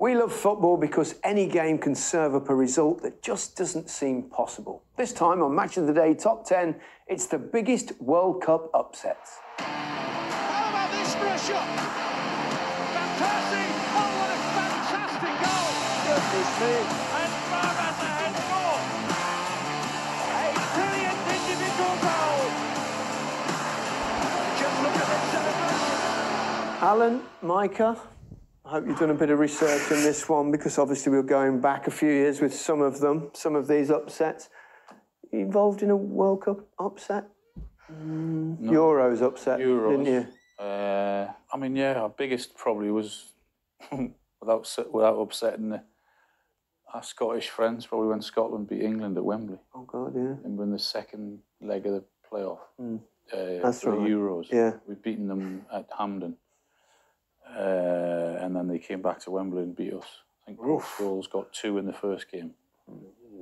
We love football because any game can serve up a result that just doesn't seem possible. This time on Match of the Day Top 10, it's the biggest World Cup upsets. How about this for a shot? Van Persie! Oh, what a fantastic goal! Goodness me! And Mara ahead score! A brilliant individual goal! Just look at this celebration! Alan, Micah, I hope you've done a bit of research on this one because obviously we're going back a few years with some of them, some of these upsets. You involved in a World Cup upset? No. Euros upset, didn't you? I mean, yeah, our biggest probably was, without upsetting our Scottish friends, probably when Scotland beat England at Wembley. Oh, God, yeah. And in the second leg of the playoff. That's for right. the Euros. Yeah. We'd beaten them at Hampden. And then they came back to Wembley and beat us. I think Scholes got 2 in the first game.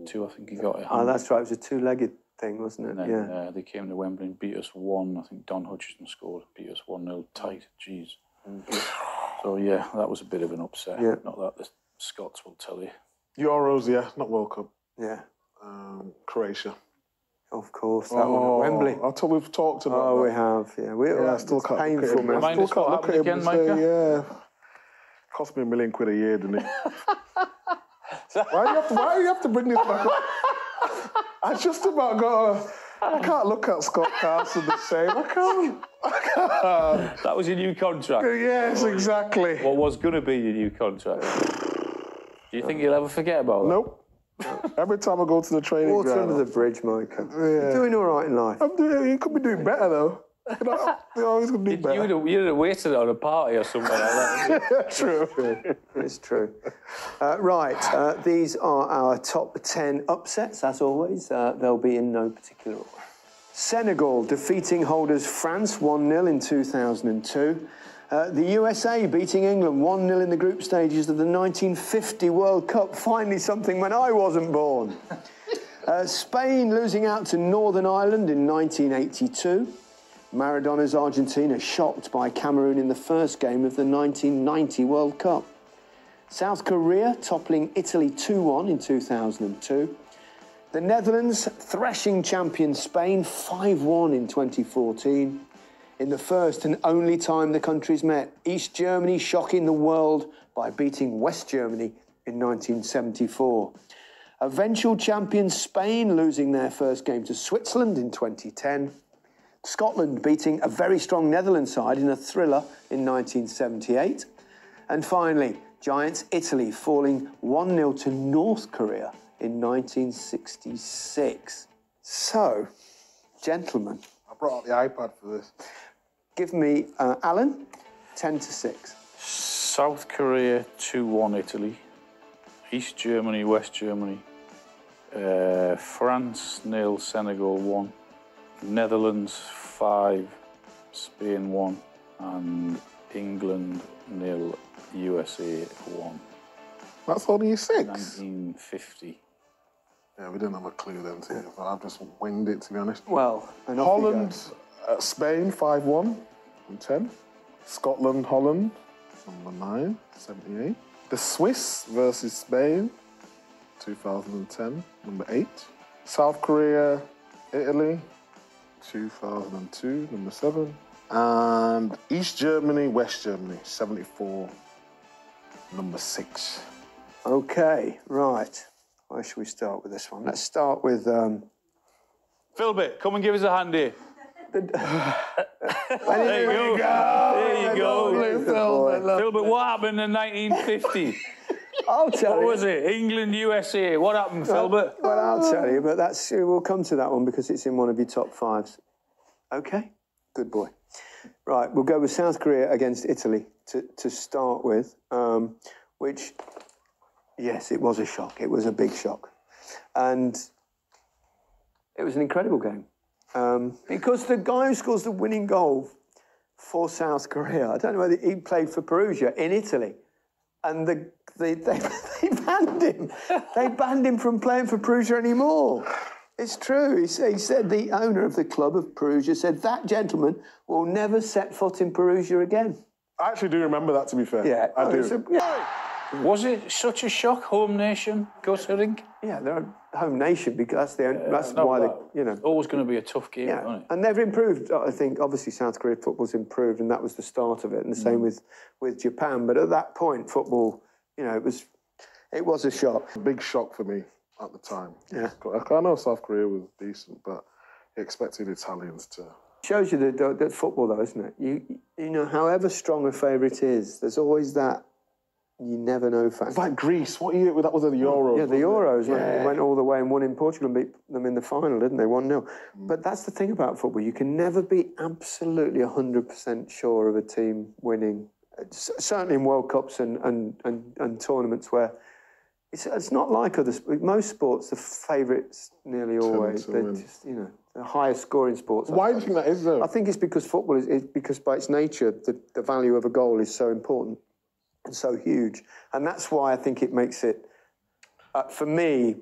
2, I think he got at Hampden. Oh, that's right. It was a two-legged thing, wasn't it? And then, yeah. They came to Wembley and beat us 1. I think Don Hutchison scored, beat us 1-0 tight. Jeez. So, yeah, that was a bit of an upset. Yeah. Not that the Scots will tell you. Euros, yeah, not World Cup. Yeah. Croatia. Of course, that one at Wembley. I thought we've talked about that. Oh, we have, yeah. I still can't painful, man. Remind us what happened again, Micah? Yeah. Cost me £1 million a year, didn't it? Why do you have to bring this back up? I just about got I can't look at Scott Carson the same. I can't. That was your new contract? Yes, exactly. What was going to be your new contract? Do you think you'll ever forget about that? Nope. Every time I go to the training Water ground... under the bridge, Micah. Yeah. You're doing all right in life. You could be doing better, though. You're always going to do better. You'd have waited at a party or something like that. Yeah, true. It's true. These are our top 10 upsets, as always. They'll be in no particular order. Senegal defeating holders France 1-0 in 2002. The USA beating England 1-0 in the group stages of the 1950 World Cup. Finally something when I wasn't born. Spain losing out to Northern Ireland in 1982. Maradona's Argentina shocked by Cameroon in the first game of the 1990 World Cup. South Korea toppling Italy 2-1 in 2002. The Netherlands thrashing champion Spain 5-1 in 2014. In the first and only time the countries met, East Germany shocking the world by beating West Germany in 1974. Eventual champion Spain losing their first game to Switzerland in 2010. Scotland beating a very strong Netherlands side in a thriller in 1978. And finally, giants Italy falling 1-0 to North Korea in 1966. So, gentlemen. I brought out the iPad for this. Give me, Alan, 10-6. South Korea 2-1 Italy. East Germany, West Germany. France 0, Senegal 1. Netherlands 5, Spain 1. And England 0, USA 1. That's only 6? 1950. Yeah, we didn't have a clue then, too. But I've just winged it, to be honest. Well, and Holland, Spain 5-1 from 10. Scotland, Holland, number 9, 78. The Swiss versus Spain, 2010, number 8. South Korea, Italy, 2002, number 7. And East Germany, West Germany, 74, number 6. OK, right. Where should we start with this one? Let's start with... Philbert, come and give us a hand here. There you go. There you go. Philbert, what happened in 1950? I'll tell you. What was it? England, USA. What happened, Philbert? Well, I'll tell you, but we'll come to that one because it's in one of your top 5s. OK? Good boy. Right, we'll go with South Korea against Italy to start with, which... Yes, it was a shock. It was a big shock. And it was an incredible game. Because the guy who scores the winning goal for South Korea, I don't know whether he played for Perugia in Italy, and they banned him. They banned him from playing for Perugia anymore. It's true. He said the owner of the club of Perugia said that gentleman will never set foot in Perugia again. I actually do remember that, to be fair. Yeah. I do. Was it such a shock, home nation, guttering? Yeah, they're a home nation because that's No, why they, that- you know. Always going to be a tough game, Yeah, isn't it? and they've improved. I think obviously South Korea football's improved, and that was the start of it. And the same with Japan. But at that point, football, you know, it was a shock. A big shock for me at the time. Yeah. I know South Korea was decent, but you expected Italians to... Shows you that football, though, isn't it? You know, however strong a favourite is, there's always that you never know factor. It's like Greece. What year? That was the Euros. Yeah, the Euros went all the way and won in Portugal and beat them in the final, didn't they? 1-0. But that's the thing about football. You can never be absolutely 100% sure of a team winning. Certainly in World Cups and tournaments where it's not like other sports. Most sports, the favourites nearly always. They're just, you know, the highest scoring sports. Why do you think that is, though? I think it's because football is because by its nature, the value of a goal is so important and so huge. And that's why I think it makes it, for me,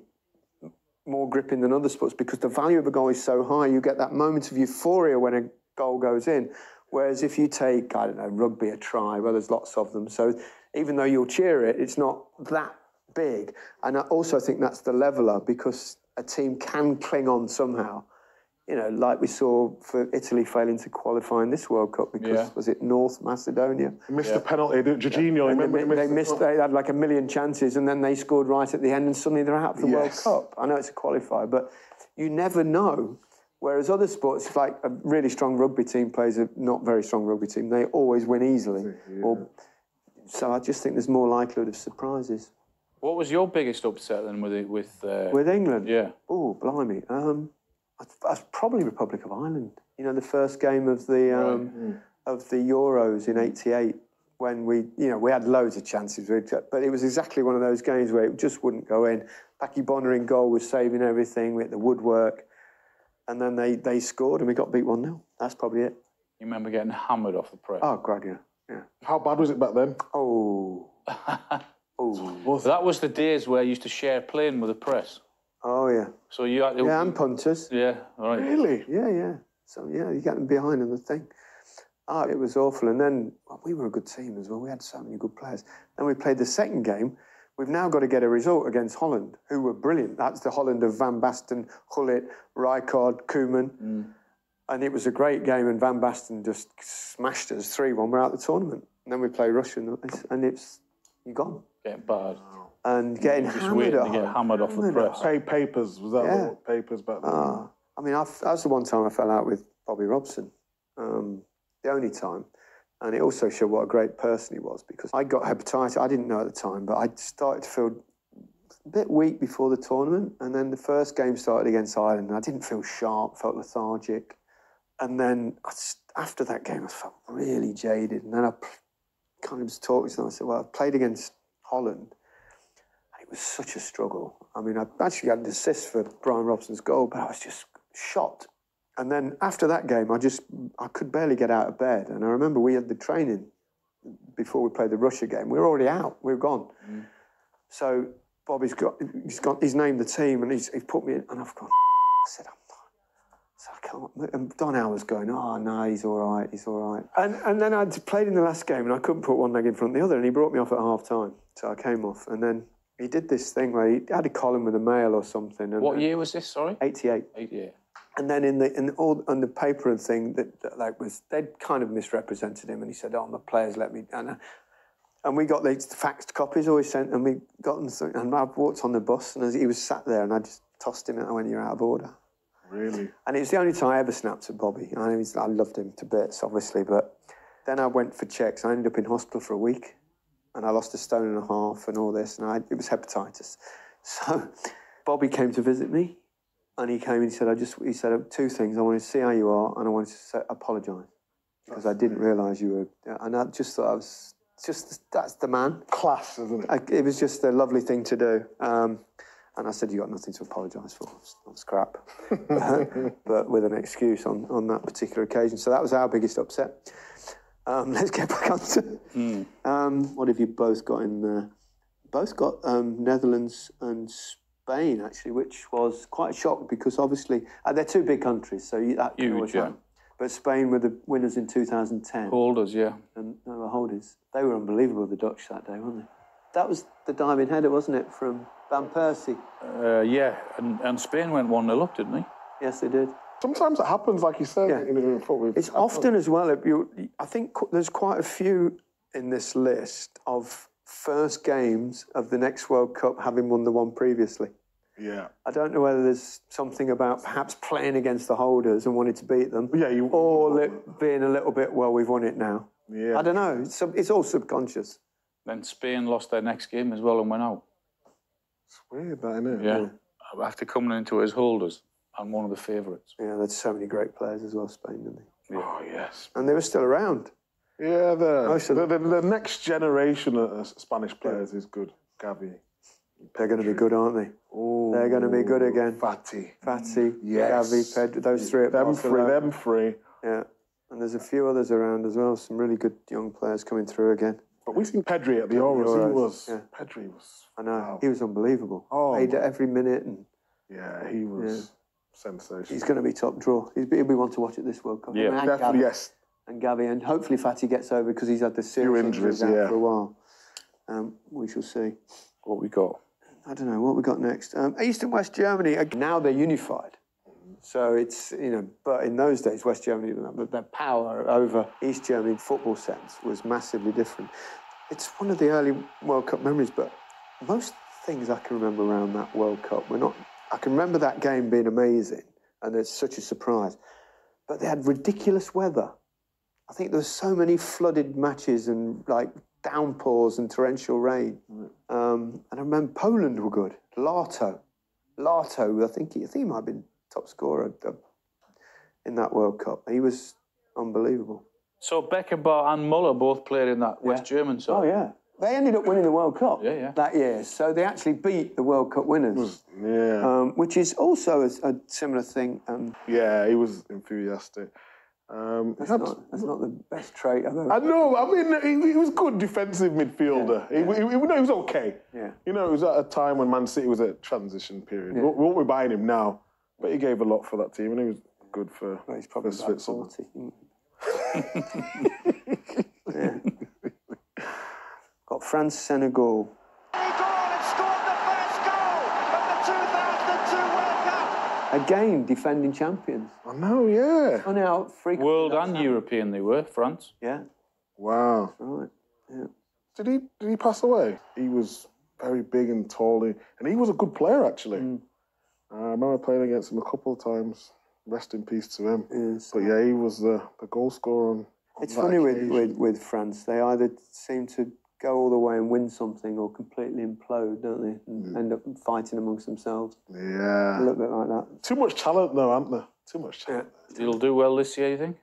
more gripping than other sports, because the value of a goal is so high. You get that moment of euphoria when a goal goes in. Whereas if you take, I don't know, rugby, a try, well, there's lots of them. So even though you'll cheer it, it's not that big. And I also think that's the leveller, because a team can cling on somehow. You know, like we saw for Italy failing to qualify in this World Cup because, was it North Macedonia? Missed the penalty, Jorginho, remember? They had like a million chances and then they scored right at the end and suddenly they're out of the World Cup. I know it's a qualifier, but you never know. Whereas other sports, like a really strong rugby team plays a not very strong rugby team, they always win easily. So I just think there's more likelihood of surprises. What was your biggest upset then with England? Yeah. Oh, blimey. That's probably Republic of Ireland. You know, the first game of the Euros in '88, when we had loads of chances, but it was exactly one of those games where it just wouldn't go in. Paki Bonner in goal was saving everything. We had the woodwork, and then they scored and we got beat 1-0. That's probably it. You remember getting hammered off the press? Oh God, yeah. How bad was it back then? Oh. That was the days where you used to share plane with the press. Oh yeah. So you had and punters. Yeah, right. Really? Yeah. So yeah, you get them behind on the thing. It was awful. And then we were a good team as well. We had so many good players. Then we played the second game. We've now got to get a result against Holland, who were brilliant. That's the Holland of Van Basten, Gullit, Rijkaard, Koeman. And it was a great game, and Van Basten just smashed us 3-1. We're out of the tournament. And then we play Russia, and you're gone. Getting bad. And getting just hammered waiting to get hammered off the press. Papers, was that what papers back then? I mean, that's the one time I fell out with Bobby Robson. The only time. And it also showed what a great person he was, because I got hepatitis. I didn't know at the time, but I started to feel a bit weak before the tournament. And then the first game started against Ireland, and I didn't feel sharp, felt lethargic. And then after that game, I felt really jaded. And then I kind of was talking to them. I said, well, I played against Holland. It was such a struggle. I mean, I actually had an assist for Brian Robson's goal, but I was just shot. And then after that game, I could barely get out of bed. And I remember we had the training before we played the Russia game. We were already out. We were gone. So Bobby's he's named the team, and he's put me in, and I've gone, I said, I can't. And Don Howe was going, oh, no, he's all right, he's all right. And then I'd played in the last game, and I couldn't put one leg in front of the other, and he brought me off at half-time. So I came off, and then he did this thing where he had a column with the Mail or something. And what year was this, sorry? 88. 88. And then in the paper and thing, they'd kind of misrepresented him, and he said, oh, my players let me... And we got the faxed copies always sent, and we got them, and I walked on the bus, and as he was sat there, and I just tossed him, and I went, you're out of order. Really? And it was the only time I ever snapped at Bobby. I loved him to bits, obviously, but then I went for checks. I ended up in hospital for a week, and I lost 1.5 stone and all this, and it was hepatitis. So Bobby came to visit me, and he came and he said 2 things. I wanted to see how you are, and I wanted to apologise, because I didn't realise you were... And I just thought that's the man. Class, isn't it? It was just a lovely thing to do. And I said, you got nothing to apologise for. That's crap. But with an excuse on that particular occasion. So that was our biggest upset. Let's get back on to... what have you both got in there? Both got Netherlands and Spain, actually, which was quite a shock, because obviously... they're 2 big countries, so that can always happen. But Spain were the winners in 2010. Holders, yeah. And they were holders. They were unbelievable, the Dutch, that day, weren't they? That was the diving header, wasn't it, from Van Persie? Yeah, and Spain went 1-0 up, didn't they? Yes, they did. Sometimes it happens, like you said. Yeah. In football. It's often as well. I think there's quite a few in this list of first games of the next World Cup having won the one previously. Yeah. I don't know whether there's something about perhaps playing against the holders and wanting to beat them, or being a little bit, well, we've won it now. Yeah. I don't know. It's all subconscious. Then Spain lost their next game as well and went out. It's weird, that, isn't it? Yeah. After coming into it as holders and one of the favourites. Yeah, there's so many great players as well, Spain, didn't they? Yeah. Oh, yes. And they were still around. Yeah, the next generation of Spanish players is good. Gavi. They're going to be good, aren't they? Oh, they're going to be good again. Fati, yes. Gavi, Pedro, those three at Barcelona. Them three. Yeah, and there's a few others around as well. Some really good young players coming through again. But we've seen Pedri at the Euros. Pedri was. I know. Wow. He was unbelievable. Oh, played every minute, and he was sensational. He's going to be top draw. He'll be one to watch at this World Cup. Yeah, definitely. Yes. And Gavi, and hopefully Fati gets over because he's had the serious injuries out for a while. We shall see what we got. I don't know what we got next. East and West Germany. Now they're unified. So it's, but in those days, West Germany, their power over East Germany in football sense was massively different. It's one of the early World Cup memories, but most things I can remember around that World Cup were not. I can remember that game being amazing, and it's such a surprise. But they had ridiculous weather. I think there were so many flooded matches and downpours and torrential rain. And I remember Poland were good. Lato, I think he might have been top scorer in that World Cup. He was unbelievable. So Beckenbauer and Muller both played in that West German side. Oh, yeah. They ended up winning the World Cup that year. So they actually beat the World Cup winners. Which is also a similar thing. Yeah, he was enthusiastic. That's not the best trait I've ever. I know. I mean, he was good defensive midfielder. He was okay. Yeah. It was at a time when Man City was at a transition period. We won't be buying him now, but he gave a lot for that team, and he was good for. Well, he's probably about 40. Yeah. Got France, Senegal. Again, defending champions. I know, yeah. Oh, now, World and European they were, France. Yeah. Wow. Right, yeah. Did he pass away? He was very big and tall, and he was a good player, actually. I remember playing against him a couple of times. Rest in peace to him. Yes. But yeah, he was the goal scorer on It's funny with France. They either seem to go all the way and win something or completely implode, don't they? And end up fighting amongst themselves. Yeah. A little bit like that. Too much talent, though, aren't there? Too much talent. Yeah. He'll do well this year, you think?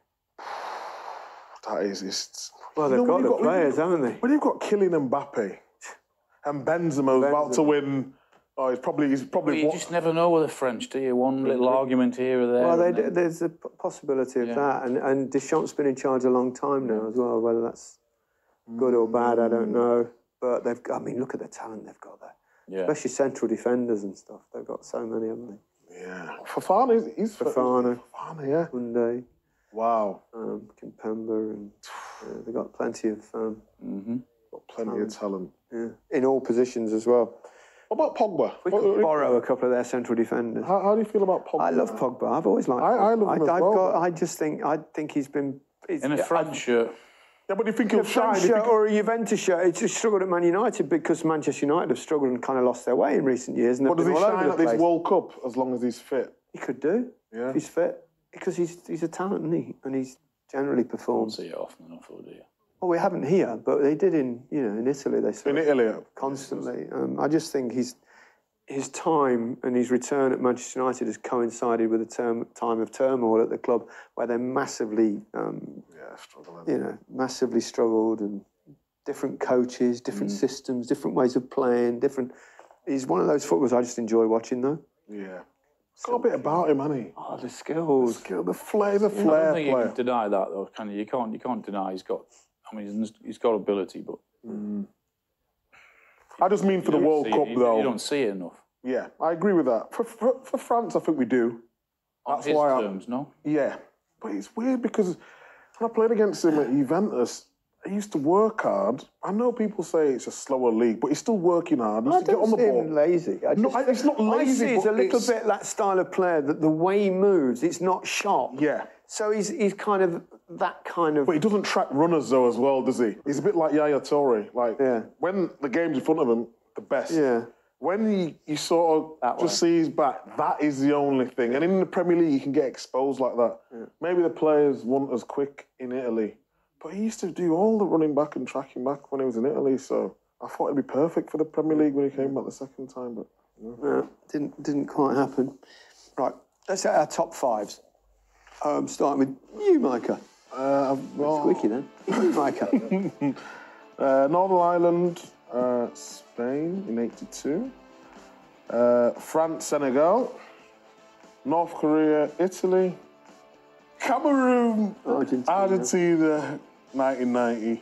That is... Well, they've got the players, haven't they? When you've got Kylian Mbappe and Benzema's about to win... Oh, he's probably... Well, you just never know with the French, do you? One little argument here or there. Well, there's a possibility of that. And Deschamps been in charge a long time now as well. Whether that's good or bad, I don't know. But they've got... I mean, look at the talent they've got there. Yeah. Especially central defenders and stuff. They've got so many, haven't they? Yeah. Fofana, he's... Fofana, yeah. Koundé. Wow. Kimpembe, and they've got plenty of... Got plenty of talent. Yeah. In all positions as well. What about Pogba? We could borrow a couple of their central defenders. How do you feel about Pogba? I love Pogba. I've always liked Pogba. I love him as well. I think he's been... In a French shirt. Yeah, but do you think he'll shine? Shirt or a Juventus shirt. He's just struggled at Man United because Manchester United have struggled and kind of lost their way in recent years. And but does he shine at this World Cup as long as he's fit? He could do. Yeah. If he's fit. Because he's a talent, isn't he? And he's generally performed. Don't see it often enough, do you? Well, we haven't here, but they did in Italy. In Italy, constantly. I just think his time and his return at Manchester United has coincided with a time of turmoil at the club where they massively, massively struggled, and different coaches, different systems, different ways of playing, He's one of those footballers I just enjoy watching, though. Yeah. Got a bit about him, hasn't he? Oh, the skills. The flair, the flair I don't think you can deny that, though, can you? You can't deny he's got... I mean, he's got ability, but... I just mean for the World Cup, though. You don't see it enough. Yeah, I agree with that. For France, I think we do. That's why terms, no? Yeah. But it's weird because when I played against him at Juventus, he used to work hard. I know people say it's a slower league, but he's still working hard. He used to get on the ball. Lazy. It's not lazy. I see it's a little bit that style of player that the way he moves, it's not sharp. Yeah. So he's kind of that kind of. But he doesn't track runners though as well, does he? He's a bit like Yaya Toure. Like when the game's in front of him, the best. Yeah. When you sort of just see his back, that is the only thing. And in the Premier League, you can get exposed like that. Yeah. Maybe the players weren't as quick in Italy. But he used to do all the running back and tracking back when he was in Italy, so I thought it'd be perfect for the Premier League when he came back the second time, but didn't quite happen. Right, let's get our top fives. Starting with you, Micah. Squeaky then. You, Micah. Northern Ireland, Spain in '82. France, Senegal. North Korea, Italy. Cameroon, Argentina 1990,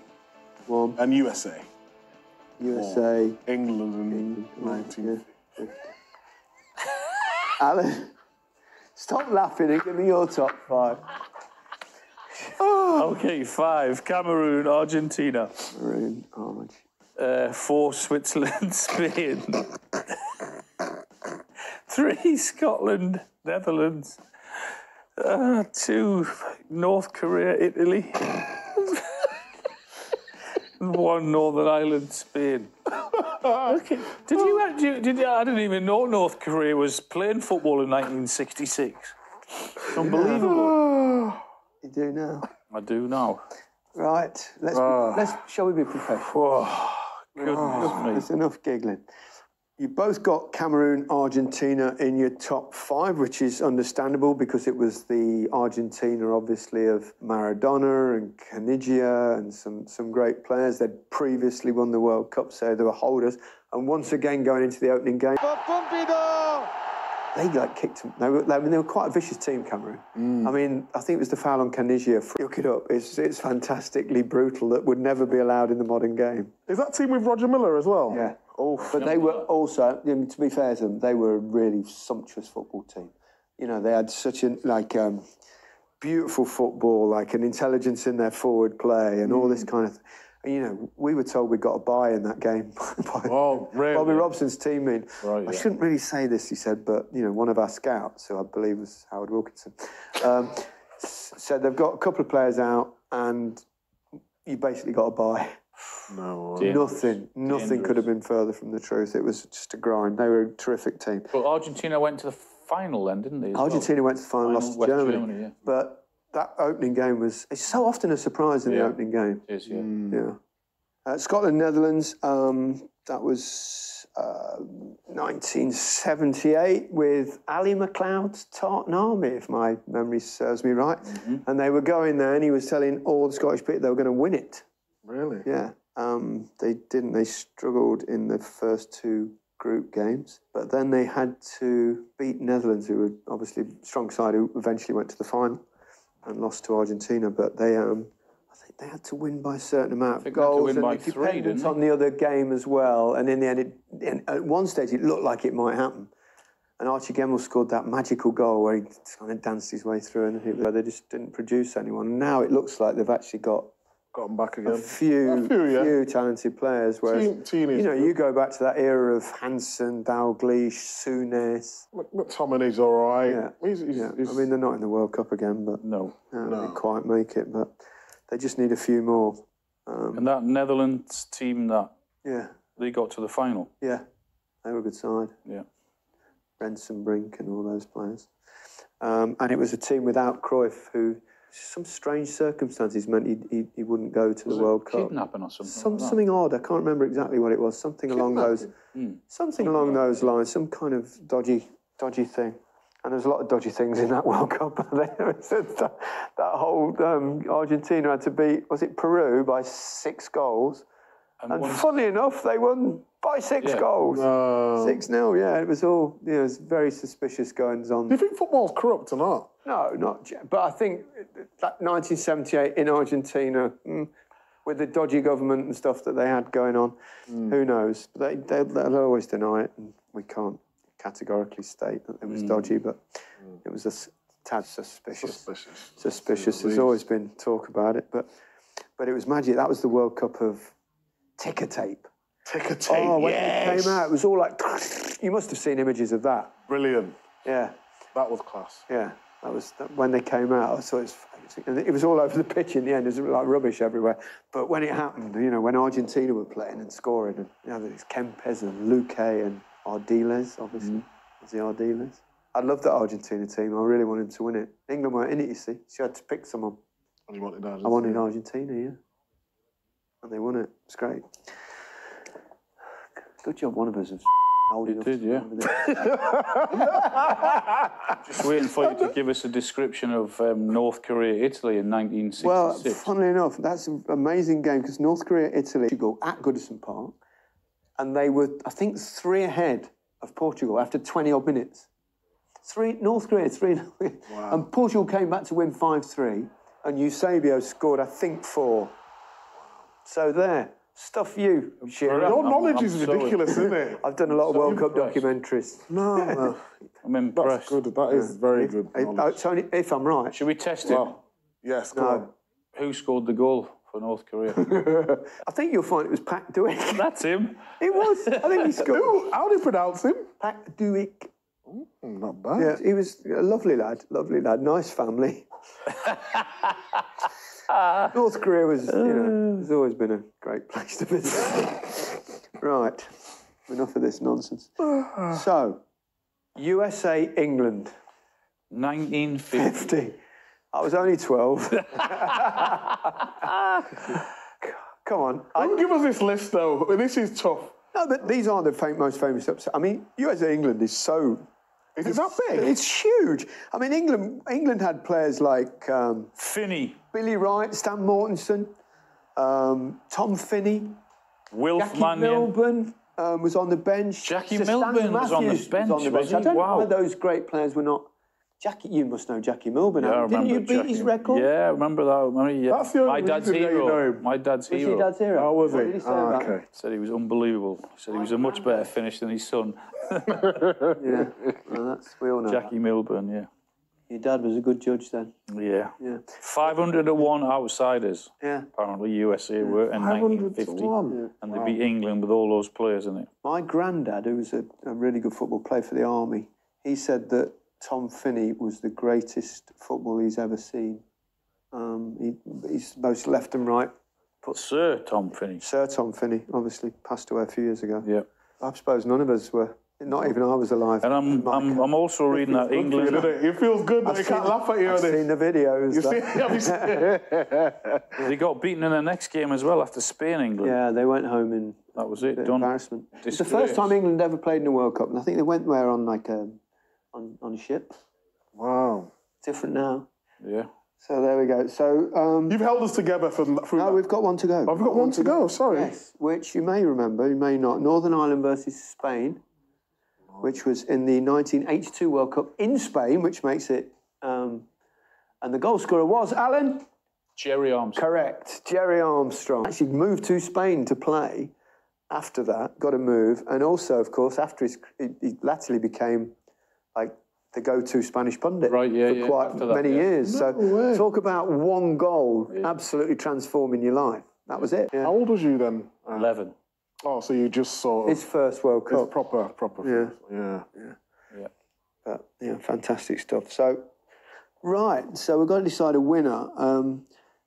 and USA. England in 1950. Alan, stop laughing and give me your top five. Okay, 5, Cameroon, Argentina. Cameroon, Argentina. 4, Switzerland, Spain. 3, Scotland, Netherlands. 2, North Korea, Italy. And 1, Northern Ireland, Spain. Okay. Did you? I didn't even know North Korea was playing football in 1966. Unbelievable. You do now. I do now. Right. Shall we be professional? Goodness me. There's enough giggling. You both got Cameroon, Argentina in your top 5, which is understandable because it was the Argentina, obviously, of Maradona and Canigia and some great players. They'd previously won the World Cup, so they were holders. And once again, going into the opening game, they kicked them. They were quite a vicious team, Cameroon. I mean, I think it was the foul on Canigia. Look it up. It's fantastically brutal. That would never be allowed in the modern game. Is that team with Roger Miller as well? Yeah. But they were also, to be fair to them, they were a really sumptuous football team. You know, they had such a beautiful football, an intelligence in their forward play and all this kind of. You know, we were told we got a bye in that game by Bobby Robson's teammate. Right, I shouldn't really say this, he said, but one of our scouts, who I believe was Howard Wilkinson, said they've got a couple of players out and you basically got a bye. No, nothing could have been further from the truth. It was just a grind. They were a terrific team. But Argentina went to the final then, didn't they? Argentina went to the final, lost to Germany. Yeah. But that opening game it's so often a surprise in the opening game. It is, yeah. Scotland, Netherlands, that was 1978 with Ali McLeod's Tartan Army, if my memory serves me right. And they were going there and he was telling all the Scottish people they were going to win it. Really? Yeah. They didn't. They struggled in the first 2 group games, but then they had to beat Netherlands, who were obviously a strong side, who eventually went to the final and lost to Argentina. But they, I think they had to win by a certain amount of goals, and it depended on the other game as well. And in the end, at one stage, it looked like it might happen. And Archie Gemmill scored that magical goal where he kind of danced his way through, and they just didn't produce anyone. And now it looks like they've actually got them back again. A few talented players. Whereas, you go back to that era of Hansen, Dalglish, Souness. McTominay's all right. Yeah. He's, I mean, they're not in the World Cup again, but no. They didn't quite make it. But they just need a few more. And that Netherlands team they got to the final. Yeah, they were a good side. Yeah. Rensenbrink and all those players. And it was a team without Cruyff, who some strange circumstances meant he wouldn't go to the World Cup. Kidnapping or something. Something odd. I can't remember exactly what it was. Something along those lines. Some kind of dodgy thing. And there's a lot of dodgy things in that World Cup. that whole Argentina had to beat, was it Peru, by 6 goals. And funnily enough, they won by 6 goals. 6-0, yeah. It was all, it was very suspicious goings on. Do you think football's corrupt or not? No, not yet. But I think that 1978 in Argentina, with the dodgy government and stuff that they had going on, who knows? They'll always deny it, and we can't categorically state that it was dodgy, but it was a tad suspicious. Suspicious. There's always been talk about it, but But it was magic. That was the World Cup of ticker tape. Ticker tape, Oh, when yes. it came out, it was all like... You must have seen images of that. Brilliant. Yeah. That was class. Yeah. When they came out, I saw it was all over the pitch in the end. It was like rubbish everywhere. But when it happened, you know, when Argentina were playing and scoring, and you know, there's Kempes and Luque and Ardiles, obviously. Was the Ardiles? I loved that Argentina team. I really wanted to win it. England weren't in it, you see. So you had to pick someone. And you wanted Argentina? I wanted Argentina, yeah. And they won it. It's great. Good job one of us was old enough. Did, yeah. Just waiting for you to give us a description of North Korea, Italy in 1966. Well, funnily enough, that's an amazing game because North Korea, Italy, Portugal at Goodison Park, and they were, I think, 3 ahead of Portugal after 20-odd minutes. North Korea, 3. Wow. And Portugal came back to win 5-3, and Eusebio scored, I think, 4. So there. Stuff you, Shearer. Your knowledge is ridiculous, isn't it? I've done a lot of World Cup documentaries. No. I'm impressed. That's good. That is very good. It's only if I'm right. Should we test it? Well, yes, go on. Who scored the goal for North Korea? I think you'll find it was Pak Duik. That's him. It was. I think he scored. How do you pronounce him? Pak Duik. Not bad. Yeah, he was a lovely lad, nice family. North Korea was, you know, has always been a great place to visit. Right, enough of this nonsense. So, USA, England. 1950. I was only 12. Come on. Don't give us this list, though. This is tough. No, but these are the most famous upsets. I mean, USA, England is so... Is it that big? It's huge. I mean, England had players like... Finney. Billy Wright, Stan Mortensen, Tom Finney, Wilf Jackie Mannion. Milburn was on the bench. Jackie Sir Milburn Stanley was on the Matthews bench, was on the was bench. I he? don't know Wow. why those great players were not... Jackie, you must know Jackie Milburn. Yeah, I Didn't you remember beat his record? Yeah, I remember that. Yeah. That's the only My dad's reason, yeah, you know hero. him. My dad's Was hero. he dad's hero? How was What he? did he say about him? Okay. Said he was unbelievable. Said he was a much better finish than his son. Yeah, well, we all know Jackie Milburn, yeah. that. Your dad was a good judge then. Yeah. Yeah. 501 outsiders. Yeah. Apparently USA were in 1950. 501. And they beat England with all those players in it. My granddad, who was a really good football player for the Army, he said that Tom Finney was the greatest football he's ever seen. He's most left and right. Sir Tom Finney. Sir Tom Finney, obviously, passed away a few years ago. Yeah. I suppose none of us were. Not even I was alive. And I'm also reading that England. It feels good that they can't laugh at you. I've seen the videos. They got beaten in the next game as well after Spain, England. Yeah, they went home in That was it. a bit Done. embarrassment. It's the Disgrace. first time England ever played in a World Cup, and I think they went there on like on a ship. Wow. Different now. Yeah. So there we go. So You've held us together through no, that. we've got one to go. I've got one to go, sorry. Yes, which you may remember, you may not. Northern Ireland versus Spain, which was in the 1982 World Cup in Spain, which makes it... and the goal scorer was, Alan? Jerry Armstrong. Correct, Jerry Armstrong. Actually moved to Spain to play after that, got a move. And also, of course, after he latterly became, like, the go-to Spanish pundit Right, yeah, for yeah, quite after that, many yeah. years. So way. talk about one goal absolutely transforming your life. That was it. Yeah. How old was you then? 11. Oh, so you just sort of... His first World It's Cup. proper. Yeah. Yeah. But, yeah, fantastic stuff. So, right, so we've got to decide a winner.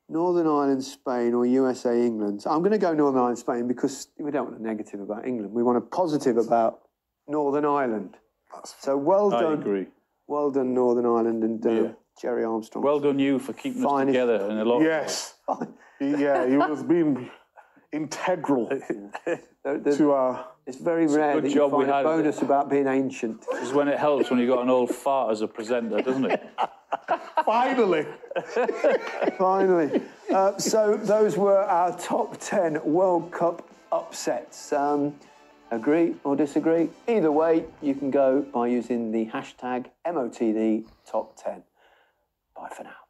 Northern Ireland, Spain, or USA, England. So I'm going to go Northern Ireland, Spain, because we don't want a negative about England. We want a positive about Northern Ireland. So well done. I agree. Well done, Northern Ireland and Jerry Armstrong. Well done you for keeping us Finest- together in a lot Yes. Yeah, he was being integral to our... It's very rare good that job you we find a had. bonus about being ancient. This is when it helps when you got an old fart as a presenter, doesn't it? Finally. Finally. So those were our top 10 World Cup upsets. Agree or disagree? Either way, you can go by using the hashtag MOTDTop10. Bye for now.